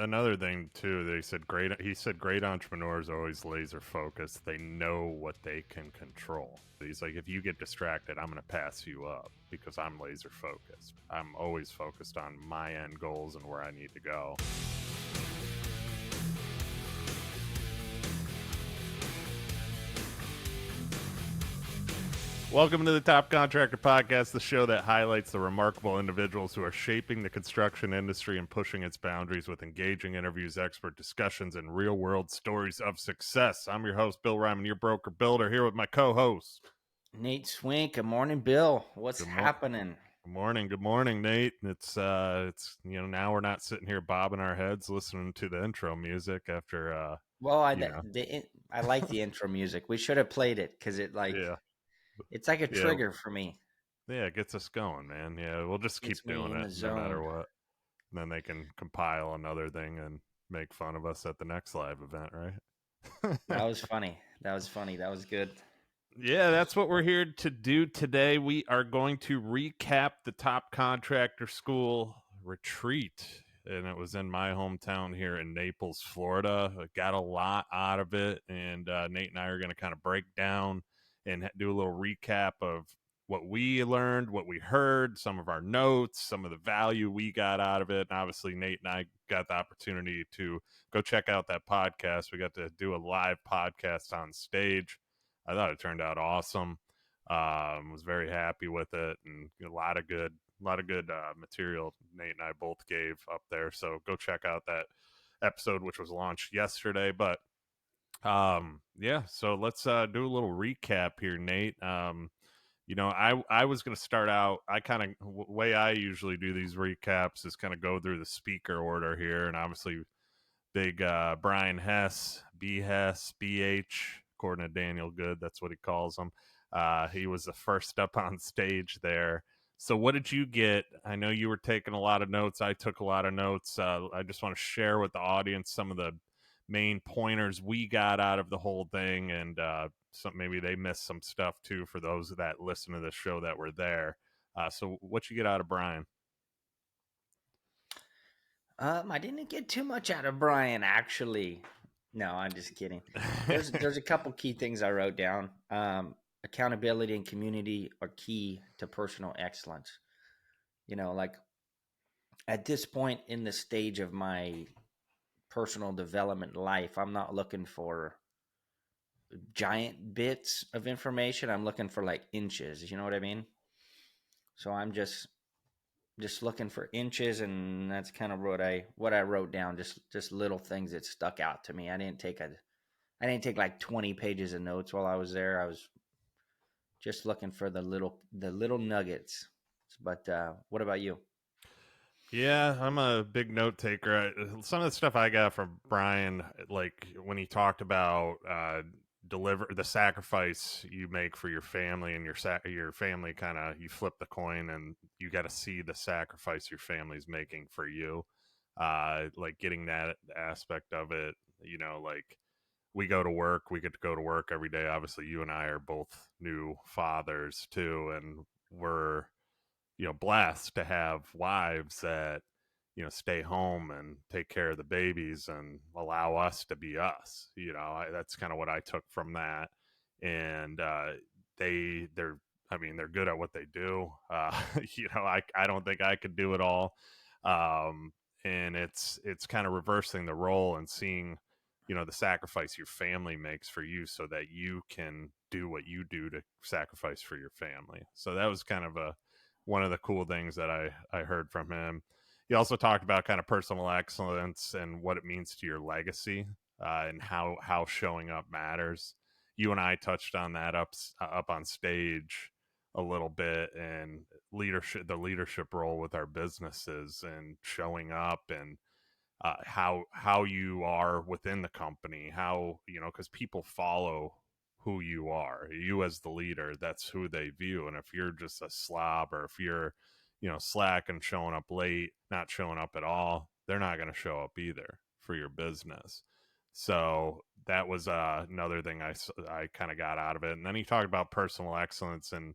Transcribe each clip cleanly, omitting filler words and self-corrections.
another thing too, he said great entrepreneurs are always laser focused. They know what they can control. He's like, if you get distracted, I'm going to pass you up because I'm laser focused. I'm always focused on my end goals and where I need to go. Welcome to the Top Contractor Podcast, the show that highlights the remarkable individuals who are shaping the construction industry and pushing its boundaries with engaging interviews, expert discussions, and real-world stories of success. I'm your host, Bill Ryman, your broker builder, here with my co-host, Nate Swink. Good morning, Bill. What's happening? Good morning, Nate. It's now we're not sitting here bobbing our heads listening to the intro music after Well, I like the intro music. We should have played it because yeah. it's like a Yeah. trigger for me. Yeah, it gets us going, man. Yeah, we'll just keep Gets me doing in it the no matter zone. what. And then they can compile another thing and make fun of us at the next live event, right? That was funny. That was good. Yeah, that's what we're here to do today. We are going to recap the Top Contractor School retreat. And it was in my hometown here in Naples, Florida. I got a lot out of it. And Nate and I are going to kind of break down and do a little recap of what we learned, what we heard, some of our notes, some of the value we got out of it. And obviously, Nate and I got the opportunity to go check out that podcast. We got to do a live podcast on stage. I thought it turned out awesome. Was very happy with it, and a lot of good material Nate and I both gave up there. So go check out that episode, which was launched yesterday. But yeah, so let's do a little recap here, Nate. I was going to start out. I kind of way I usually do these recaps is kind of go through the speaker order here, and obviously big Brian Hess, B Hess, BH, according to Daniel Good, that's what he calls him. He was the first up on stage there. So what did you get? I know you were taking a lot of notes. I took a lot of notes. I just want to share with the audience some of the main pointers we got out of the whole thing, and maybe they missed some stuff too for those that listen to the show that were there. So what you get out of Brian? I didn't get too much out of Brian, actually. No, I'm just kidding. There's a couple key things I wrote down. Accountability and community are key to personal excellence. Like at this point in the stage of my personal development life, I'm not looking for giant bits of information. I'm looking for like inches, you know what I mean? So I'm just looking for inches, and that's kind of what I wrote down, just little things that stuck out to me. I didn't take like 20 pages of notes while I was there. I was just looking for the little nuggets. But what about you? Yeah, I'm a big note taker. Some of the stuff I got from Brian, like when he talked about deliver the sacrifice you make for your family, and your family kind of, you flip the coin and you got to see the sacrifice your family's making for you. Like getting that aspect of it, like we go to work, we get to go to work every day. Obviously, you and I are both new fathers too, and we're blessed to have wives that stay home and take care of the babies and allow us to be us. That's kind of what I took from that. And they're good at what they do. I don't think I could do it all. And it's kind of reversing the role and seeing the sacrifice your family makes for you so that you can do what you do to sacrifice for your family. So that was kind of one of the cool things that I heard from him. He also talked about kind of personal excellence and what it means to your legacy, and how showing up matters. You and I touched on that up on stage a little bit, and the leadership role with our businesses and showing up, and how you are within the company, how because people follow who you are. You as the leader, that's who they view. And if you're just a slob, or if you're slack and showing up late, not showing up at all, they're not going to show up either for your business. So that was another thing I kind of got out of it. And then he talked about personal excellence, and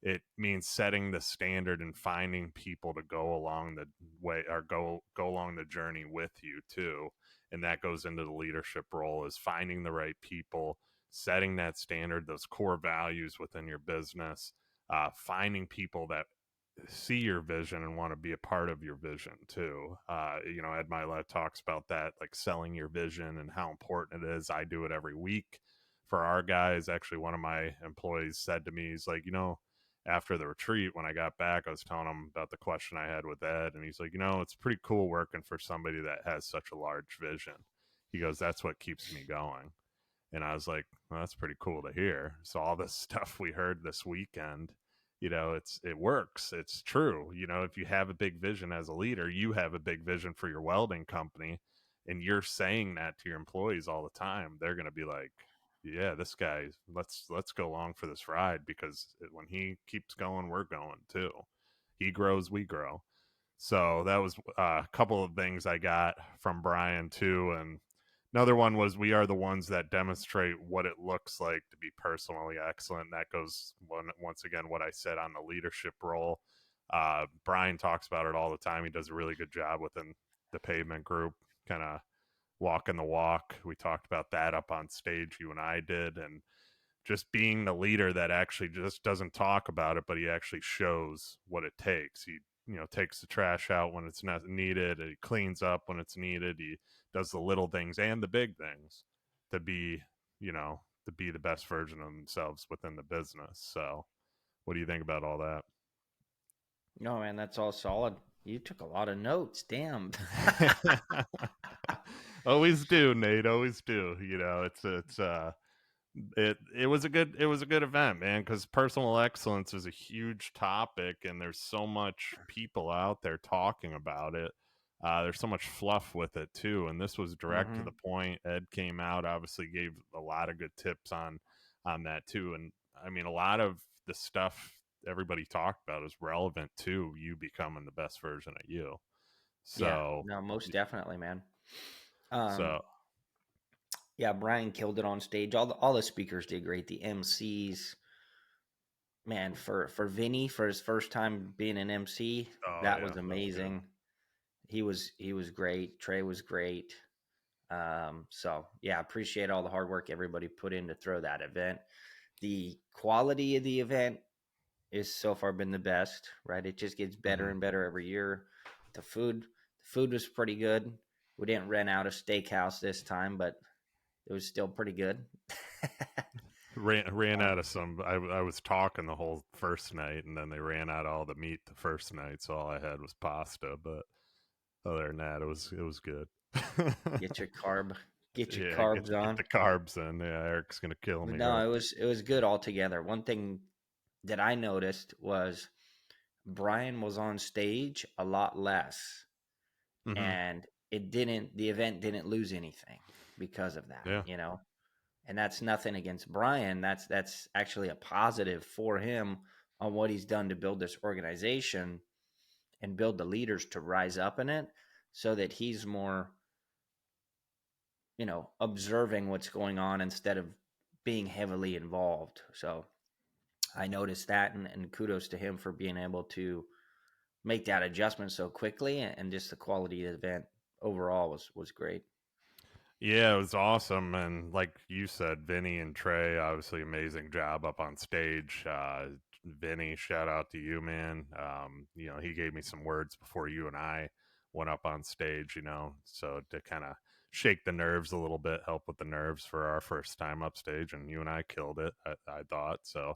it means setting the standard and finding people to go along the way, or go along the journey with you too. And that goes into the leadership role, is finding the right people, setting that standard, those core values within your business, finding people that see your vision and want to be a part of your vision too. Ed Milet talks about that, like selling your vision and how important it is. I do it every week for our guys. Actually, one of my employees said to me, he's like, after the retreat, when I got back, I was telling him about the question I had with Ed, and he's like, it's pretty cool working for somebody that has such a large vision. He goes, that's what keeps me going. And I was like, well, that's pretty cool to hear. So all this stuff we heard this weekend, it works. It's true. If you have a big vision as a leader, you have a big vision for your welding company, and you're saying that to your employees all the time, they're going to be like, yeah, this guy, let's go along for this ride, because when he keeps going, we're going too. He grows, we grow. So that was a couple of things I got from Brian too. And another one was, we are the ones that demonstrate what it looks like to be personally excellent. And that goes once again, what I said on the leadership role. Brian talks about it all the time. He does a really good job within the pavement group, kind of walking the walk. We talked about that up on stage, you and I did, and just being the leader that actually just doesn't talk about it, but he actually shows what it takes. He takes the trash out when it's not needed. He cleans up when it's needed. He does the little things and the big things to be, to be the best version of themselves within the business. So, what do you think about all that? No, man, that's all solid. You took a lot of notes. Damn. Always do, Nate. Always do. It was a good event, man, because personal excellence is a huge topic, and there's so much people out there talking about it. There's so much fluff with it too, and this was direct to Mm-hmm. the point. Ed came out, obviously gave a lot of good tips on that too, and I mean, a lot of the stuff everybody talked about is relevant to you becoming the best version of you. Yeah, So, no, most definitely, man. Um, so yeah, Brian killed it on stage. All the speakers did great. The MCs, man, for Vinny for his first time being an MC, oh that yeah, was that was good. amazing. He was great. Trey was great. So yeah, appreciate all the hard work everybody put in to throw that event. The quality of the event is so far been the best, right? It just gets better Hmm. and better every year. The food was pretty good. We didn't rent out a steakhouse this time, but it was still pretty good. Ran uh, out of some. I was talking the whole first night, and then they ran out of all the meat the first night, so all I had was pasta. But other than that, it was good. get your carb, get your Yeah, get carbs get on. the carbs in. Yeah, Eric's gonna kill But me no, though. it was good altogether. One thing that I noticed was Brian was on stage a lot less, Hmm. and the event didn't lose anything because of that, Yeah, and that's nothing against Brian. That's actually a positive for him on what he's done to build this organization and build the leaders to rise up in it, so that he's more, observing what's going on instead of being heavily involved. So I noticed that, and kudos to him for being able to make that adjustment so quickly, and just the quality of the event overall was great. yeah, it was awesome, and like you said, Vinny and Trey, obviously amazing job up on stage. Vinny, shout out to you, man. He gave me some words before you and I went up on stage, so to kind of shake the nerves a little bit, help with the nerves for our first time up stage, and you and I killed it. I thought so.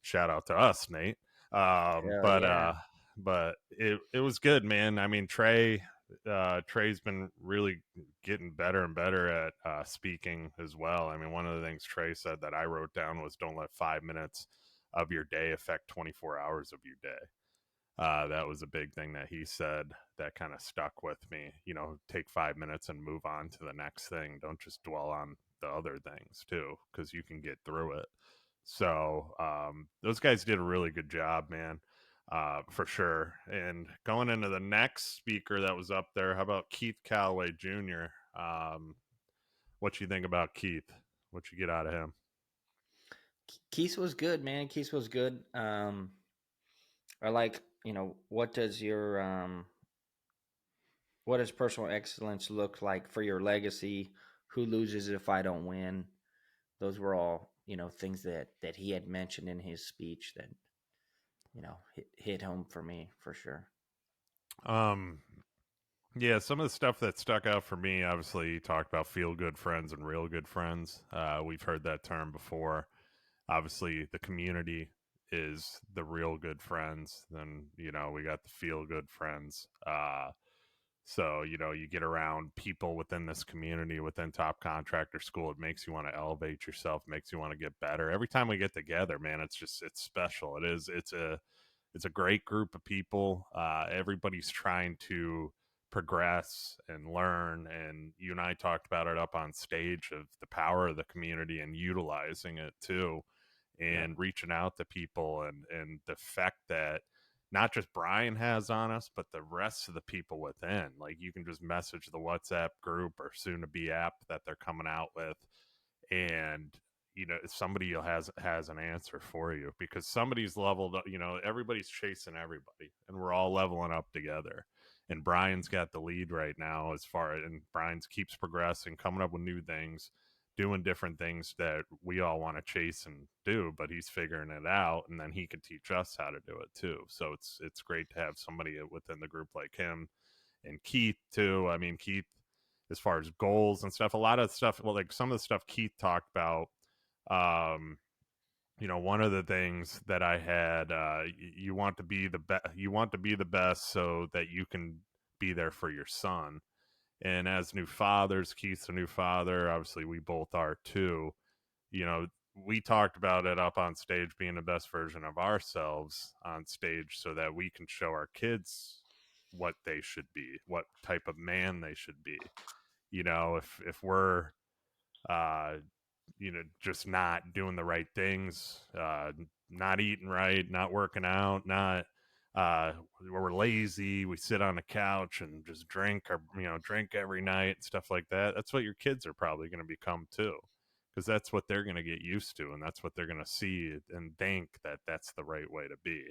Shout out to us, Nate. Um, Hell but yeah. uh, but it was good, man. I mean, Trey's been really getting better and better at speaking as well. I mean, one of the things Trey said that I wrote down was, don't let 5 minutes of your day affect 24 hours of your day. That was a big thing that he said that kind of stuck with me. Take 5 minutes and move on to the next thing. Don't just dwell on the other things too, because you can get through it. So those guys did a really good job, man, for sure. And going into the next speaker that was up there, how about Keith Calloway Jr.? What you think about Keith? What you get out of him? Keith was good, man. Keith was good. I like, what does your what does personal excellence look like for your legacy? Who loses if I don't win? Those were all, things that he had mentioned in his speech that, hit home for me for sure. Um, yeah, some of the stuff that stuck out for me, obviously, you talked about feel good friends and real good friends. We've heard that term before. Obviously, the community is the real good friends. Then, we got the feel good friends. So, you get around people within this community, within Top Contractor School. It makes you want to elevate yourself, makes you want to get better. Every time we get together, man, it's special. It's a great group of people. Everybody's trying to progress and learn. And you and I talked about it up on stage of the power of the community and utilizing it too, Yeah. and reaching out to people and the effect that not just Brian has on us, but the rest of the people within. Like you can just message the WhatsApp group or soon to be app that they're coming out with, and somebody has an answer for you because somebody's leveled up. Everybody's chasing everybody, and we're all leveling up together. And Brian's got the lead right now and Brian's keeps progressing, coming up with new things, doing different things that we all want to chase and do, but he's figuring it out, and then he can teach us how to do it too. So it's great to have somebody within the group like him, and Keith too. I mean, Keith, as far as goals and stuff, a lot of stuff, well, like some of the stuff Keith talked about, um one of the things that I had, you want to be the best so that you can be there for your son. And as new fathers, Keith's a new father, obviously we both are too. you know we talked about it up on stage, being the best version of ourselves on stage so that we can show our kids what they should be, what type of man they should be. If we're uh just not doing the right things, not eating right, not working out, not we're lazy, we sit on the couch and just drink every night, stuff like that. That's what your kids are probably going to become too, because that's what they're going to get used to, and that's what they're going to see and think that that's the right way to be.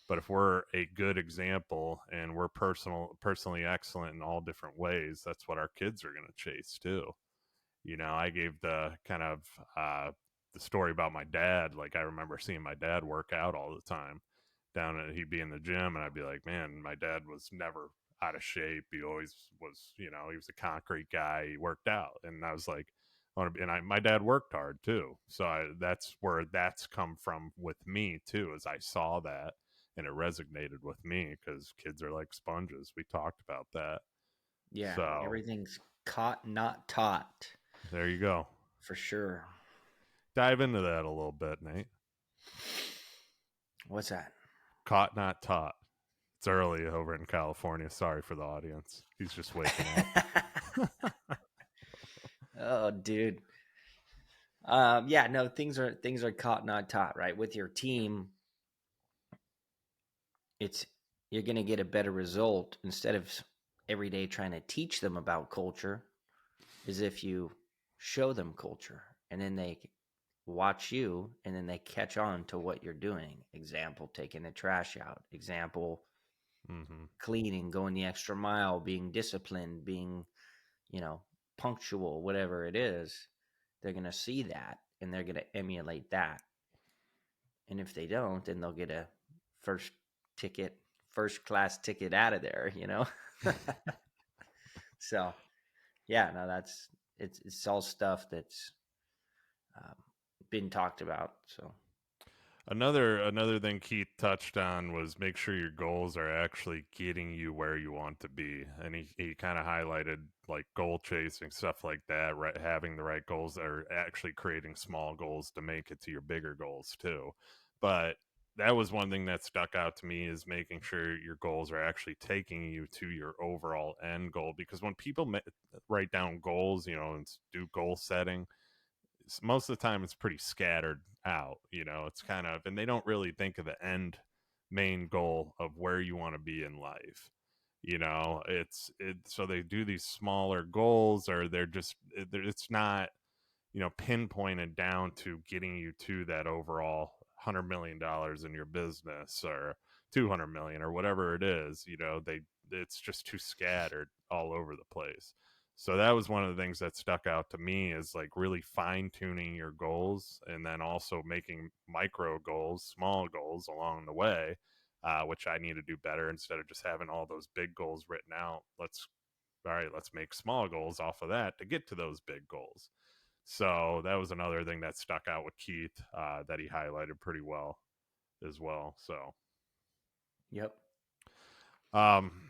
But if we're a good example and we're personally excellent in all different ways, that's what our kids are going to chase too. I gave the kind of the story about my dad. Like I remember seeing my dad work out all the time down at, he'd be in the gym and I'd be like, man, my dad was never out of shape. He always was, he was a concrete guy. He worked out. And I was like, my dad worked hard too. So that's where that's come from with me too, as I saw that and it resonated with me because kids are like sponges. We talked about that. Yeah, So everything's caught, not taught, there you go. for sure. Dive into that a little bit, Nate. What's that? Caught, not taught. It's early over in California. Sorry for the audience. He's just waking up. Oh, dude. Yeah, no, things are caught, not taught, right? With your team, it's you're gonna get a better result instead of every day trying to teach them about culture, is if you show them culture and then they watch you and then they catch on to what you're doing. Example, taking the trash out. Example, Mm-hmm. cleaning, going the extra mile, being disciplined, being, you know, punctual, whatever it is. They're going to see that and they're going to emulate that. And if they don't, then they'll get a first ticket, first class ticket out of there, you know? So, yeah, no, it's all stuff that's um, been talked about. So, Another thing Keith touched on was make sure your goals are actually getting you where you want to be, and he kind of highlighted like goal chasing, stuff like that. Right, having the right goals are actually creating small goals to make it to your bigger goals too. But that was one thing that stuck out to me, is making sure your goals are actually taking you to your overall end goal. Because when people write down goals, and do goal setting, most of the time it's pretty scattered out. It's kind of, and they don't really think of the end main goal of where you want to be in life. So they do these smaller goals, or it's not, pinpointed down to getting you to that overall $100 million in your business, or 200 million, or whatever it is. It's just too scattered all over the place. So that was one of the things that stuck out to me, is like really fine tuning your goals, and then also making micro goals, small goals along the way, which I need to do better. Instead of just having all those big goals written out, let's make small goals off of that to get to those big goals. So that was another thing that stuck out with Keith, that he highlighted pretty well as well. So Yep.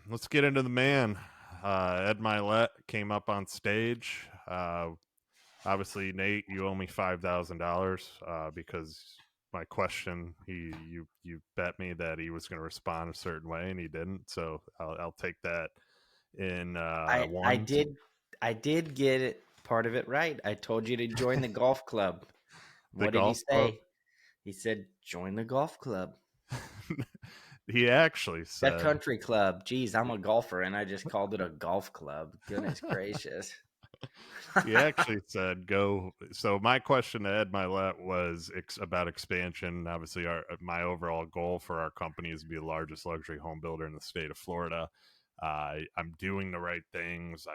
let's get into the man. Ed Milet came up on stage. Obviously, Nate, you owe me $5,000, because my question, you bet me that he was going to respond a certain way, and he didn't. So I'll take that in I I one. did I did get it, part of it right. I told you to join the golf club. The What did he golf club. say? He said, "Join the golf club." He actually That said, country club. Geez, I'm a golfer and I just called it a golf club. Goodness gracious. he actually said go. So my question to Ed Milet was about expansion. Obviously, my overall goal for our company is to be the largest luxury home builder in the state of Florida. I'm doing the right things.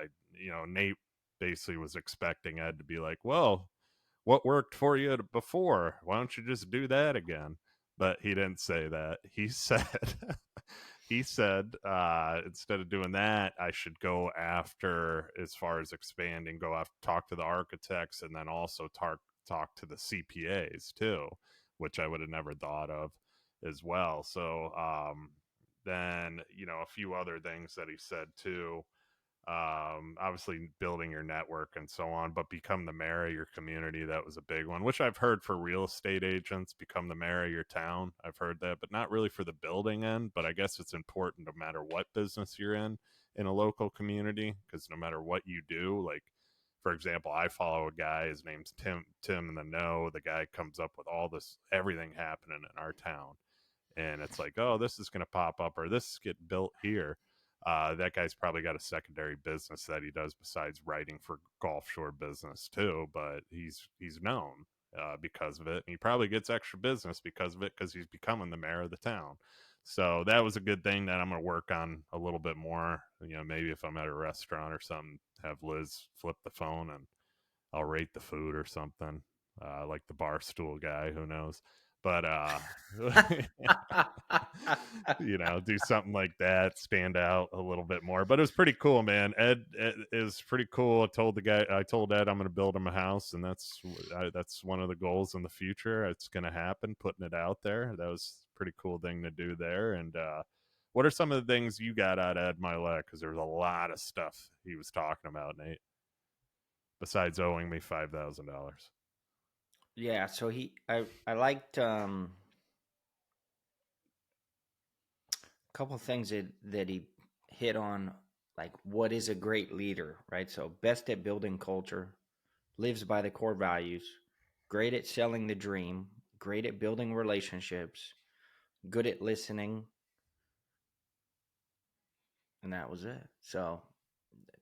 Nate basically was expecting Ed to be like, well, what worked for you before? Why don't you just do that again? But he didn't say that. He said, instead of doing that, I should go after, as far as expanding, go after, talk to the architects, and then also talk to the CPAs too, which I would have never thought of as well. So then, a few other things that he said too, obviously building your network and so on, but become the mayor of your community. That was a big one, which I've heard for real estate agents. Become the mayor of your town. I've heard that, but not really for the building end. But I guess it's important no matter what business you're in a local community, because no matter what you do, like, for example, I follow a guy, his name's Tim in the Know. The guy comes up with all this, everything happening in our town, and it's like, oh, this is going to pop up, or this get built here. That guy's probably got a secondary business that he does besides writing for Gulf Shore Business too, but he's known, because of it, and he probably gets extra business because of it, because he's becoming the mayor of the town. So that was a good thing that I'm going to work on a little bit more. Maybe if I'm at a restaurant or something, have Liz flip the phone and I'll rate the food or something, like the bar stool guy. Who knows? But do something like that, stand out a little bit more. But it was pretty cool, man. Ed is pretty cool. I told Ed I'm going to build him a house, and that's one of the goals in the future. It's going to happen. Putting it out there. That was a pretty cool thing to do there. And what are some of the things you got out of Ed Milet? Because there's a lot of stuff he was talking about, Nate, besides owing me $5,000. Yeah, so I liked a couple of things that he hit on, like what is a great leader, right? So best at building culture, lives by the core values, great at selling the dream, great at building relationships, good at listening, and that was it. So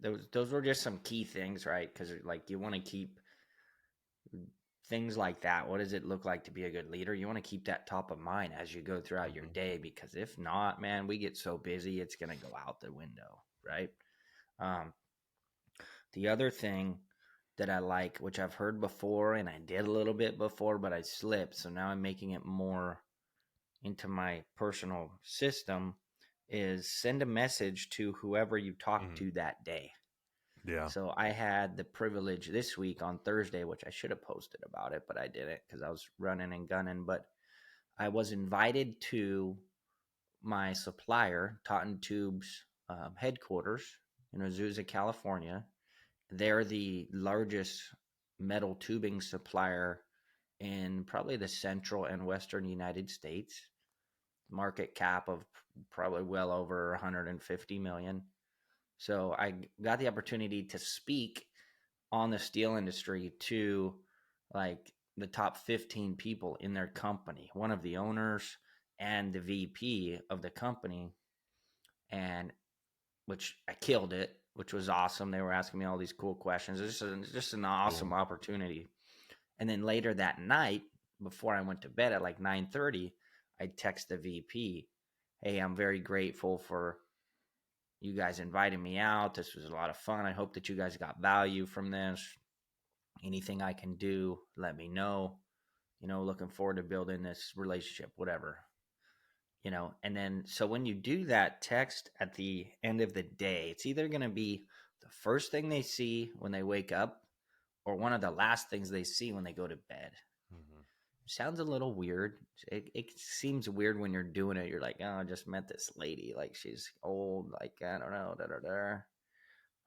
those were just some key things, right? Because like you want to keep things like that. What does it look like to be a good leader? You want to keep that top of mind as you go throughout your Mm-hmm. day, because if not, man, we get so busy it's going to go out the window, right? Um, the other thing that I like, which I've heard before and I did a little bit before, but I slipped, so now I'm making it more into my personal system, is send a message to whoever you talk Mm-hmm. to that day. Yeah. So I had the privilege this week on Thursday, which I should have posted about it, but I didn't because I was running and gunning. But I was invited to my supplier, Totten Tube's headquarters in Azusa, California. They're the largest metal tubing supplier in probably the central and western United States. Market cap of probably well over 150 million. So I got the opportunity to speak on the steel industry to like the top 15 people in their company, one of the owners and the VP of the company, and which I killed it, which was awesome. They were asking me all these cool questions. It's just an awesome Cool. opportunity. And then later that night, before I went to bed at like 9:30, I text the VP, "Hey, I'm very grateful for you guys inviting me out. This was a lot of fun. I hope that you guys got value from this. Anything I can do, let me know. Looking forward to building this relationship, whatever." And then so when you do that text at the end of the day, it's either going to be the first thing they see when they wake up or one of the last things they see when they go to bed. Mhm. Sounds a little weird. It seems weird when you're doing it. You're like, "Oh, I just met this lady. Like, she's old. Like, I don't know. Da, da, da."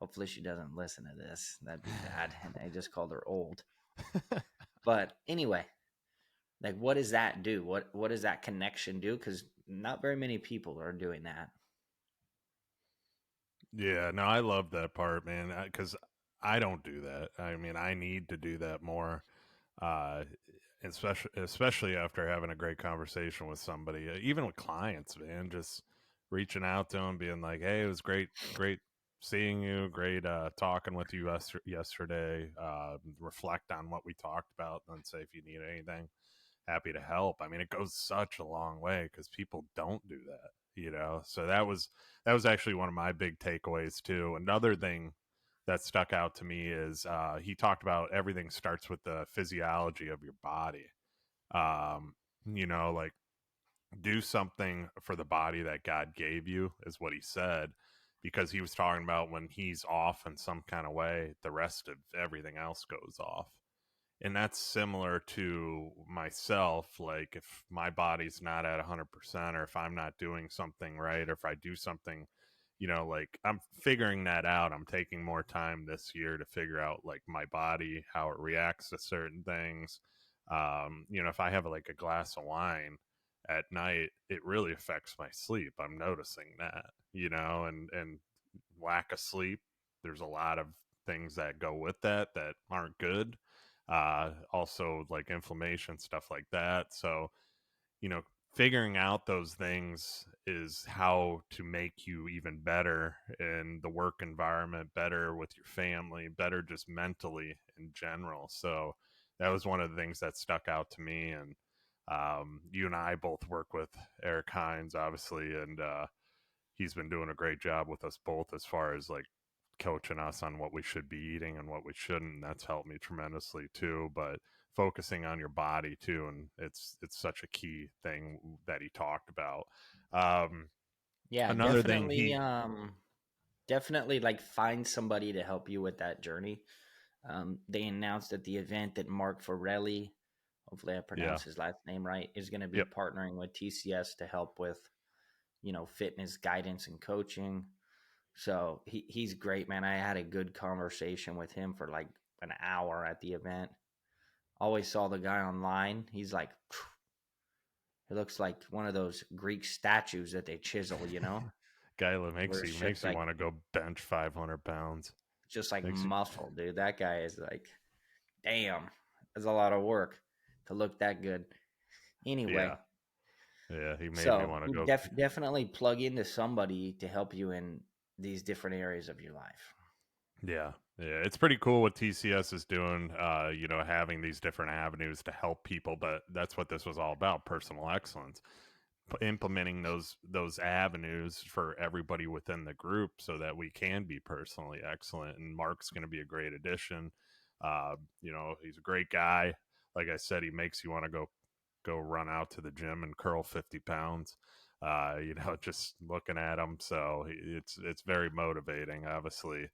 Hopefully she doesn't listen to this. That'd be bad. And I just called her old. But anyway, like, what does that do? What does that connection do? Because not very many people are doing that. Yeah, no, I love that part, man, because I don't do that. I mean, I need to do that more, uh, especially after having a great conversation with somebody, even with clients, man. Just reaching out to them, being like, "Hey, it was great seeing you, great talking with you yesterday. Reflect on what we talked about, and say if you need anything, happy to help." I mean, it goes such a long way because people don't do that. So that was actually one of my big takeaways too. Another thing that stuck out to me is he talked about everything starts with the physiology of your body. um like, do something for the body that God gave you, is what he said, because he was talking about when he's off in some kind of way, the rest of everything else goes off. And that's similar to myself. Like, if my body's not at 100%, or if I'm not doing something right, or if I do something, like, I'm figuring that out. I'm taking more time this year to figure out, like, my body, how it reacts to certain things. If I have like a glass of wine at night, it really affects my sleep. I'm noticing that, and lack of sleep, there's a lot of things that go with that aren't good. Also, like inflammation, stuff like that. So, you know, figuring out those things is how to make you even better in the work environment, better with your family, better just mentally in general. So that was one of the things that stuck out to me. And you and I both work with Eric Hines, obviously, and he's been doing a great job with us both as far as like coaching us on what we should be eating and what we shouldn't. And that's helped me tremendously too. But focusing on your body too, and it's such a key thing that he talked about. Um, Yeah, Another thing definitely. he, Definitely like find somebody to help you with that journey. They announced at the event that Mark Forelli, hopefully I yeah, pronounced his last name right, is going to be yep, partnering with TCS to help with, fitness guidance and coaching. So he's great, man. I had a good conversation with him for like an hour at the event. Always saw the guy online. He's like, he looks like one of those Greek statues that they chisel. guy that Where makes it's you makes just you like want to go bench 500 pounds. Makes you, muscle, dude. That guy is like, damn, that's a lot of work to look that good. Anyway, yeah, yeah. He made me so want to go. definitely plug into somebody to help you in these different areas of your life. Yeah. Yeah, it's pretty cool what TCS is doing, having these different avenues to help people, but that's what this was all about, personal excellence. Implementing those avenues for everybody within the group so that we can be personally excellent. And Mark's going to be a great addition. He's a great guy. Like I said, he makes you want to go run out to the gym and curl 50 pounds. Just looking at him. So it's very motivating, obviously,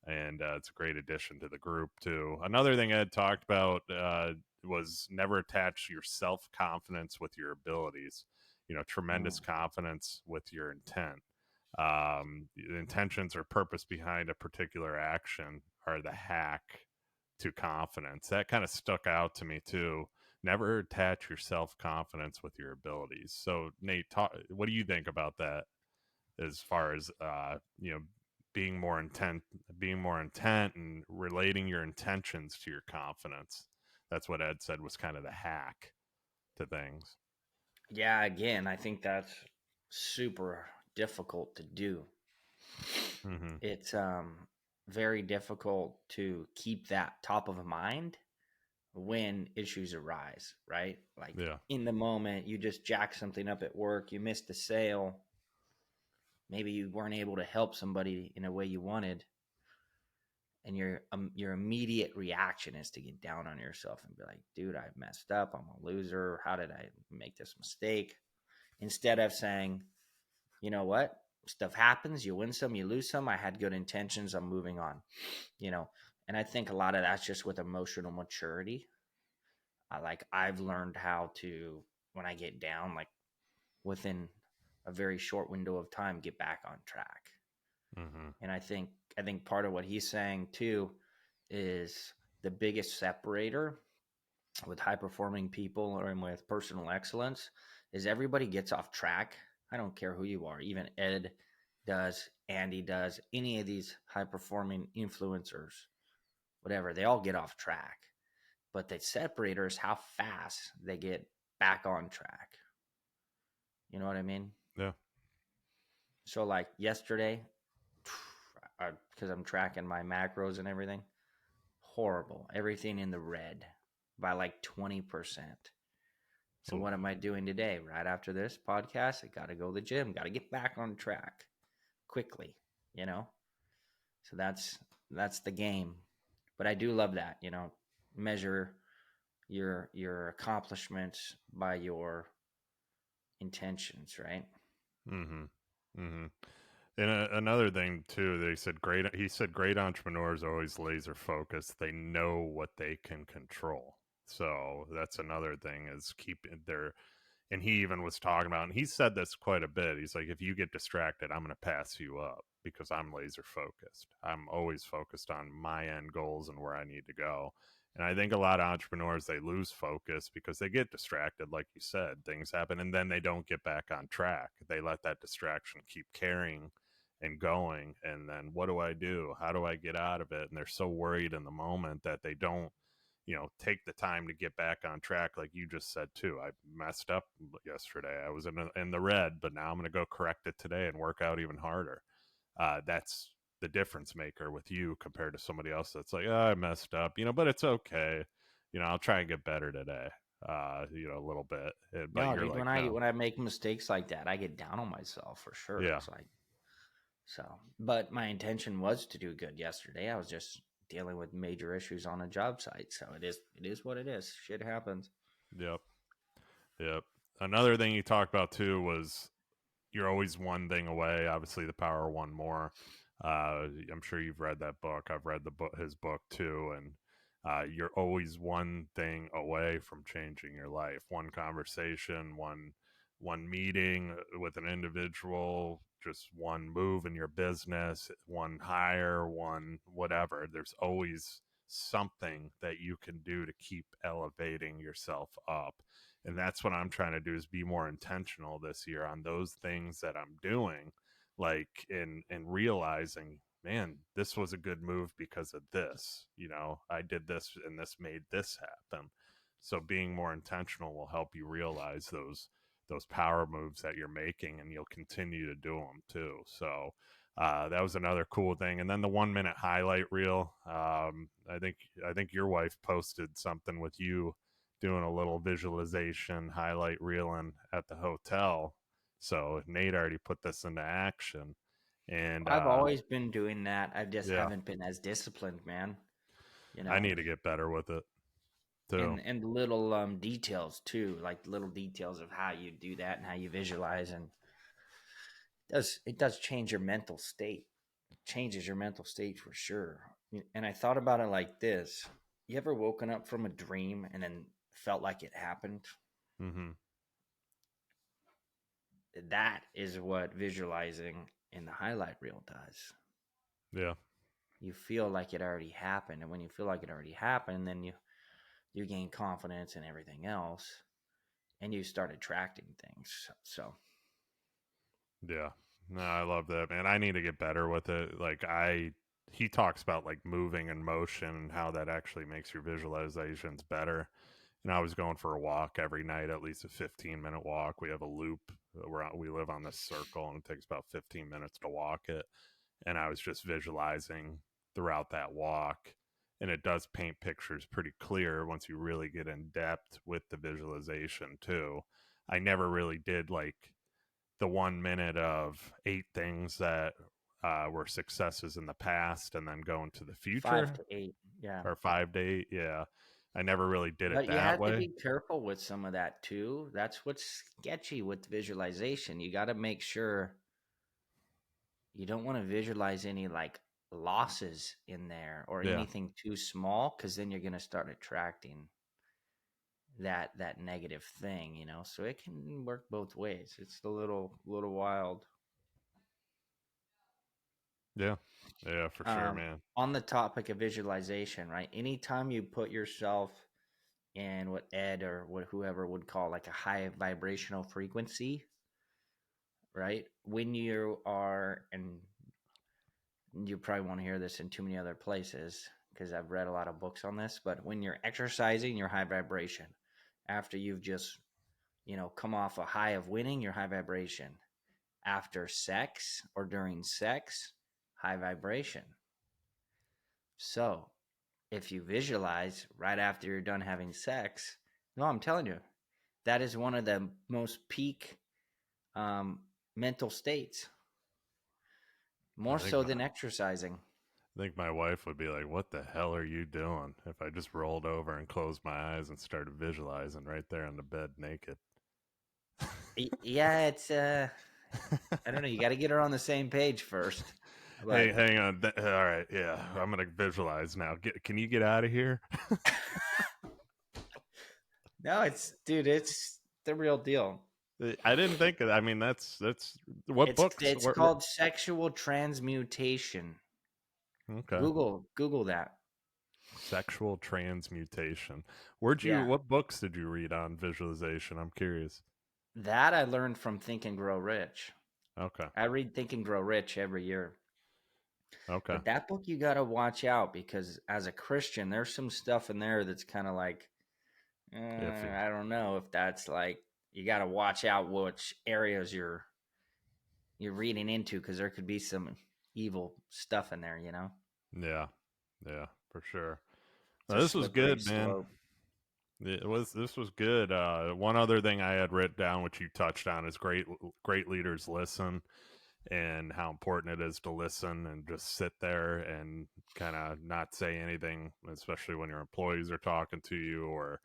and it's a great addition to the group too. Another thing Ed talked about was never attach your self confidence with your abilities. Tremendous Mm. confidence with your intent. The intentions or purpose behind a particular action are the hack to confidence. That kind of stuck out to me too. Never attach your self confidence with your abilities. So, Nate, what do you think about that? As far as being more intent and relating your intentions to your confidence. That's what Ed said was kind of the hack to things. Yeah, again, I think that's super difficult to do. Mm-hmm. It's very difficult to keep that top of mind when issues arise, right? Like Yeah. in the moment, you just jack something up at work, you missed a sale, maybe you weren't able to help somebody in a way you wanted, and your immediate reaction is to get down on yourself and be like, dude, I messed up, I'm a loser, how did I make this mistake? Instead of saying, you know what, stuff happens, you win some, you lose some, I had good intentions, I'm moving on, you know. And I think a lot of that's just with emotional maturity. I've learned how to, when I get down, like within a very short window of time, get back on track. Mm-hmm. And I think part of what he's saying too is the biggest separator with high performing people or with personal excellence is everybody gets off track. I don't care who you are. Even Ed does, Andy does, any of these high performing influencers, whatever, they all get off track. But the separator is how fast they get back on track. You know what I mean? Yeah. So like yesterday, because I'm tracking my macros and everything, horrible. Everything in the red by like 20%. So Oof. what am I doing today? Right after this podcast, I got to go to the gym, got to get back on track quickly, you know? So that's the game. But I do love that, you know, measure your accomplishments by your intentions, right? Mm-hmm. Mm-hmm. And another thing too, they said great. He said great entrepreneurs are always laser focused. They know what they can control. So that's another thing is keeping their. And he even was talking about, and he said this quite a bit. He's like, if you get distracted, I'm going to pass you up because I'm laser focused. I'm always focused on my end goals and where I need to go. And I think a lot of entrepreneurs, they lose focus because they get distracted. Like you said, things happen and then they don't get back on track. They let that distraction keep carrying and going. And then what do I do? How do I get out of it? And they're so worried in the moment that they don't, take the time to get back on track. Like you just said too, I messed up yesterday. I was in the red, but now I'm going to go correct it today and work out even harder. That's the difference maker with you compared to somebody else that's like, oh, I messed up, but it's okay. I'll try and get better today. A little bit. But No, you're dude, like, when I no, when I make mistakes like that, I get down on myself for sure. yeah, It's like so, but my intention was to do good yesterday. I was just dealing with major issues on a job site. So it is what it is. Shit happens. yep, yep. Another thing you talked about too was you're always one thing away. Obviously, the power of one more. I'm sure you've read that book. I've read his book too, and you're always one thing away from changing your life. One conversation, one meeting with an individual, just one move in your business, one hire, one whatever. There's always something that you can do to keep elevating yourself up, and that's what I'm trying to do is be more intentional this year on those things that I'm doing, like in realizing, man, this was a good move because of this. I did this and this made this happen. So being more intentional will help you realize those power moves that you're making, and you'll continue to do them too. So that was another cool thing. And then the 1 minute highlight reel. I think your wife posted something with you doing a little visualization highlight reeling at the hotel. So Nate already put this into action. And I've always been doing that. I just yeah, haven't been as disciplined, man. You I know, need to get better with it too. and little details too, like little details of how you do that and how you visualize, and it does change your mental state. It changes your mental state for sure. And I thought about it like this: you ever woken up from a dream and then felt like it happened? Mm-hmm. That is what visualizing in the highlight reel does. Yeah. You feel like it already happened, and when you feel like it already happened, then you gain confidence in everything else, and you start attracting things. So Yeah. No, I love that, man. I need to get better with it. He talks about like moving and motion and how that actually makes your visualizations better. And I was going for a walk every night, at least a 15-minute walk. We have a loop where we live on this circle, and it takes about 15 minutes to walk it. And I was just visualizing throughout that walk and it does paint pictures pretty clear once you really get in depth with the visualization too. I never really did like the 1 minute of 8 things that were successes in the past and then go into the Five future, to eight. Yeah. or 5 to 8. Yeah. I never really did it But you that have to way. be careful with some of that too. That's what's sketchy with visualization. You got to make sure you don't want to visualize any like losses in there or Yeah. anything too small, because then you're going to start attracting that negative thing, you know. So it can work both ways. It's a little wild. Yeah. Yeah, for sure, Um, man. on the topic of visualization, right? Anytime you put yourself in what Ed or what whoever would call like a high vibrational frequency, right? When you are, and you probably won't hear this in too many other places because I've read a lot of books on this, but when you're exercising, you're high vibration. After you've just, come off a high of winning, you're high vibration. After sex or during sex, high vibration. So if you visualize right after you're done having sex, no, I'm telling you, that is one of the most peak um, mental states, I more think so my than exercising. I think my wife would be like, "What the hell are you doing?" if I just rolled over and closed my eyes and started visualizing right there on the bed naked. Yeah, it's I don't know. You got to get her on the same page first. Hey, But hang on. All right, yeah, I'm gonna visualize now. Can you get out of here? no, it's the real deal. I didn't think of that. I mean, that's what It's books? it's called sexual transmutation. Okay, Google that. sexual transmutation. Where'd you? Yeah, What books did you read on visualization? I'm curious. that I learned from Think and Grow Rich. Okay, I read Think and Grow Rich every year. okay, But that book you got to watch out, because as a Christian, there's some stuff in there that's kind of like, iffy. I don't know if that's like, you got to watch out which areas you're reading into, because there could be some evil stuff in there, you know? Yeah, yeah, for sure. It's Well, a this was slippery good, man. slope. It was This was good. One other thing I had written down, which you touched on, is great leaders listen, and how important it is to listen and just sit there and kind of not say anything, especially when your employees are talking to you, or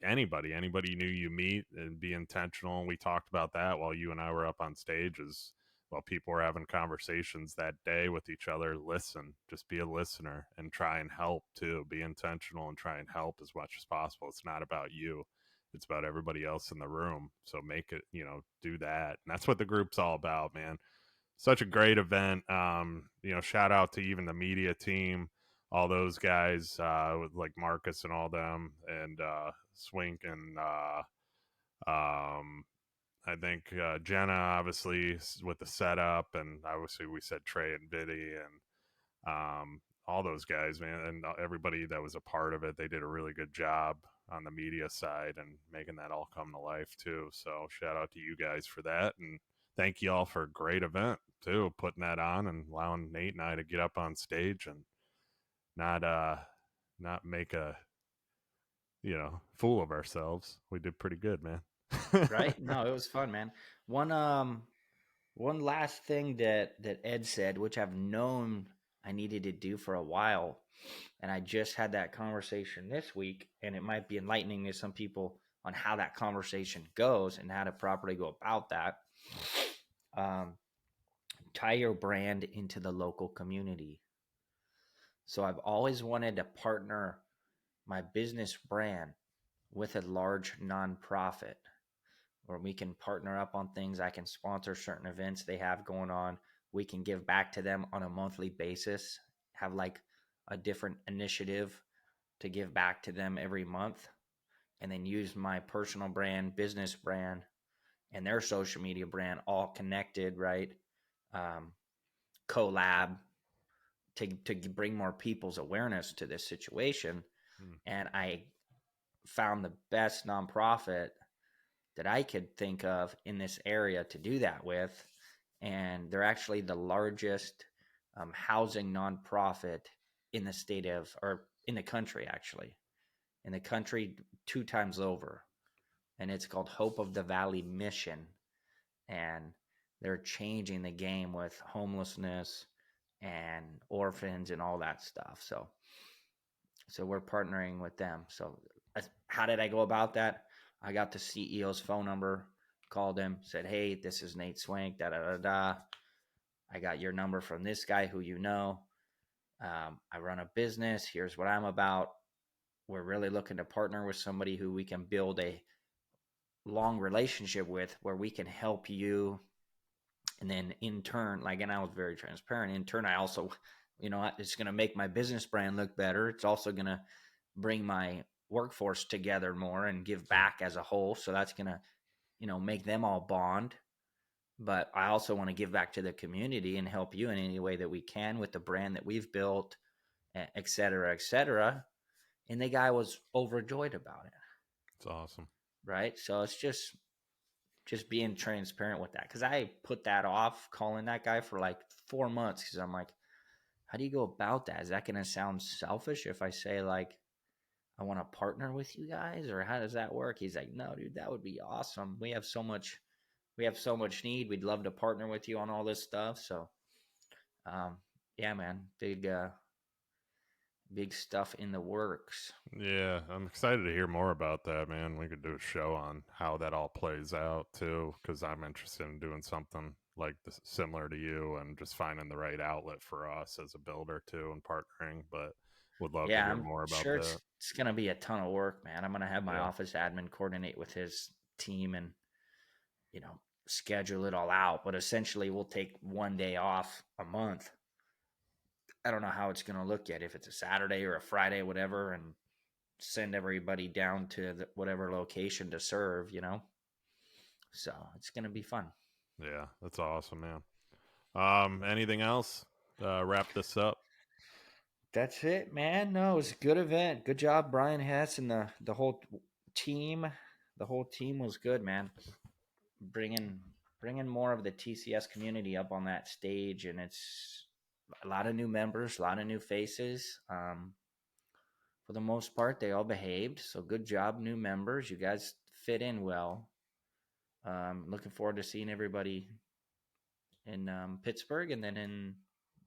anybody new you meet, and be intentional. And we talked about that while you and I were up on stage, as while people were having conversations that day with each other. Listen, just be a listener and try and help too. Be intentional and try and help as much as possible. It's not about you, it's about everybody else in the room. So make it, do that. And that's what the group's all about, man. Such a great event. Shout out to even the media team, all those guys, with like Marcus and all them, and Swink, and I think Jenna, obviously, with the setup, and obviously we said Trey and Biddy, and all those guys, man, and everybody that was a part of it. They did a really good job on the media side and making that all come to life too. So shout out to you guys for that, and thank you all for a great event too, putting that on and allowing Nate and I to get up on stage and not not make a fool of ourselves. We did pretty good, man. Right? No, it was fun, man. One one last thing that Ed said, which I've known I needed to do for a while, and I just had that conversation this week, and it might be enlightening to some people on how that conversation goes and how to properly go about that. Um, tie your brand into the local community. So I've always wanted to partner my business brand with a large nonprofit where we can partner up on things. I can sponsor certain events they have going on. We can give back to them on a monthly basis, have like a different initiative to give back to them every month, and then use my personal brand, business brand, and their social media brand all connected, right? Um, collab to bring more people's awareness to this situation. Hmm. And I found the best nonprofit that I could think of in this area to do that with. And they're actually the largest housing nonprofit in the state of, or in the country, actually, in the country 2 times over. And it's called Hope of the Valley Mission. And they're changing the game with homelessness and orphans and all that stuff. So we're partnering with them. So how did I go about that? I got the CEO's phone number, called him, said, "Hey, this is Nate Swank, da da da da. I got your number from this guy who you know. I run a business. Here's what I'm about. We're really looking to partner with somebody who we can build a long relationship with, where we can help you." And then in turn, like, and I was very transparent. In turn, I also, it's going to make my business brand look better. It's also going to bring my workforce together more and give back as a whole. So that's going to, make them all bond. But I also want to give back to the community and help you in any way that we can with the brand that we've built, et cetera, et cetera. And the guy was overjoyed about it. It's awesome. Right. So it's just being transparent with that. Cause I put that off, calling that guy, for like 4 months. Cause I'm like, how do you go about that? Is that going to sound selfish if I say, like, I want to partner with you guys, or how does that work? He's like, no, dude, that would be awesome. We have so much need. We'd love to partner with you on all this stuff. So, yeah, man, big stuff in the works. Yeah, I'm excited to hear more about that, man. We could do a show on how that all plays out too, because I'm interested in doing something like this, similar to you, and just finding the right outlet for us as a builder too, and partnering. But would love to Yeah, hear I'm more about sure that. it's going to be a ton of work, man. I'm going to have my Yeah, office admin coordinate with his team and, schedule it all out. But essentially, we'll take one day off a month. I don't know how it's going to look yet, if it's a Saturday or a Friday, whatever, and send everybody down to whatever location to serve, So it's going to be fun. yeah, that's awesome, man. Anything else? Wrap this up. That's it, man. No, it was a good event. Good job, Brian Hess, and the whole team. The whole team was good, man. Bringing more of the TCS community up on that stage, and it's a lot of new members, a lot of new faces. For the most part, they all behaved. So good job, new members. You guys fit in well. Looking forward to seeing everybody in Pittsburgh, and then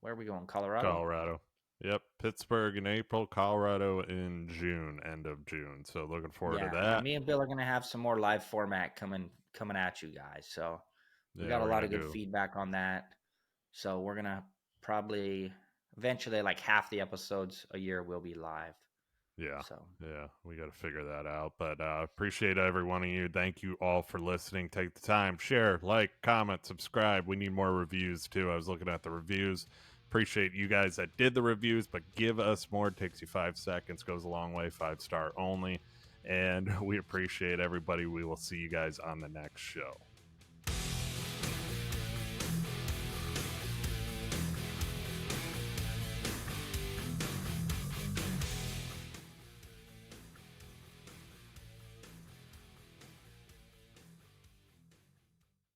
where are we going? Colorado. Colorado. Yep, Pittsburgh in April, Colorado in June, end of June. So looking forward to Yeah, that. me and Bill are gonna have some more live format coming at you guys. So we Yeah, got a we're lot gonna of good do. feedback on that. So we're gonna probably eventually, like, half the episodes a year will be live. Yeah, So yeah, we got to figure that out. But appreciate every one of you. Thank you all for listening. Take the time, share, like, comment, subscribe. We need more reviews too. I was looking at the reviews. Appreciate you guys that did the reviews, but give us more. It takes you 5 seconds, goes a long way. 5-star only. And we appreciate everybody. We will see you guys on the next show.